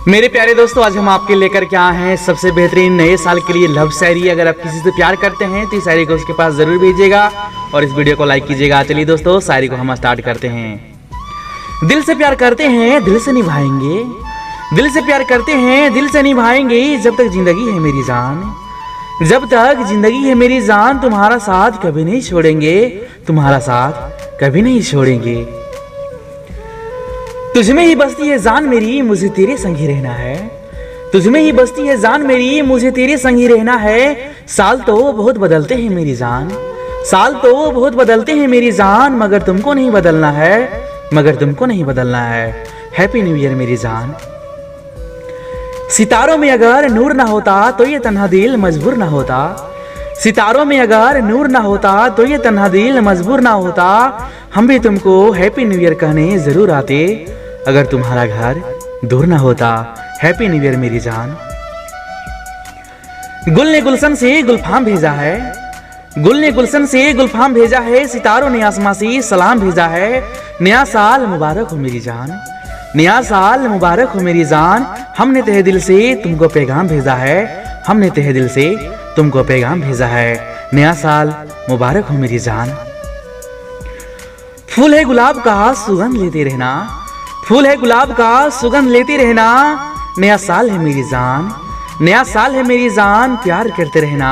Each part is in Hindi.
मेरे प्यारे दोस्तों, आज हम आपके लेकर क्या हैं सबसे बेहतरीन नए साल के लिए लव शायरी। अगर आप किसी से प्यार करते हैं तो इस शायरी को उसके पास जरूर भेजिएगा और इस वीडियो को लाइक कीजिएगा। चलिए दोस्तों, शायरी को हम स्टार्ट करते हैं। दिल से प्यार करते हैं दिल से निभाएंगे, दिल से प्यार करते हैं दिल से निभाएंगे, जब तक जिंदगी है मेरी जान, जब तक जिंदगी है मेरी जान, तुम्हारा साथ कभी नहीं छोड़ेंगे, तुम्हारा साथ कभी नहीं छोड़ेंगे। तुझमें ही बसती है जान मेरी, मुझे तेरे संग ही रहना है, तुझमें ही बसती है जान मेरी, मुझे तेरे संग ही रहना है। साल तो बहुत बदलते हैं मेरी जान, साल तो बहुत बदलते हैं मेरी जान, मगर तुमको नहीं बदलना है, मगर तुमको नहीं बदलना है। हैप्पी न्यू ईयर मेरी जान। सितारों में अगर नूर ना होता तो ये तन्हा दिल मजबूर ना होता, सितारों में अगर नूर ना होता तो ये तन्हा दिल मजबूर ना होता। हम भी तुमको हैप्पी न्यू ईयर कहने जरूर आते, अगर तुम्हारा घर दूर ना होता। हैप्पी न्यू ईयर मेरी जान। गुल ने गुलशन से गुलफाम भेजा है, गुल ने गुलशन से गुलफाम भेजा है, सितारों ने आसमां से सलाम भेजा है। नया साल मुबारक हो मेरी जान, नया साल मुबारक हो मेरी जान। हमने तहे दिल से तुमको पैगाम भेजा है, हमने तहे दिल से तुमको पैगाम भेजा है। नया साल मुबारक हो मेरी जान। फूल है गुलाब का सुगंध लेते रहना, फूल है गुलाब का सुगंध लेते रहना। नया साल है मेरी जान, नया साल है मेरी जान, प्यार करते रहना।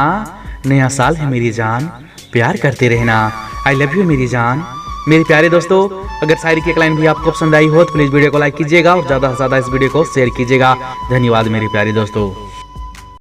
नया साल है मेरी जान, प्यार करते रहना। आई लव यू मेरी जान। मेरे प्यारे दोस्तों, अगर शायरी की एक लाइन भी आपको पसंद आई हो तो प्लीज वीडियो को लाइक कीजिएगा और ज्यादा से ज्यादा इस वीडियो को शेयर कीजिएगा। धन्यवाद मेरे प्यारे दोस्तों।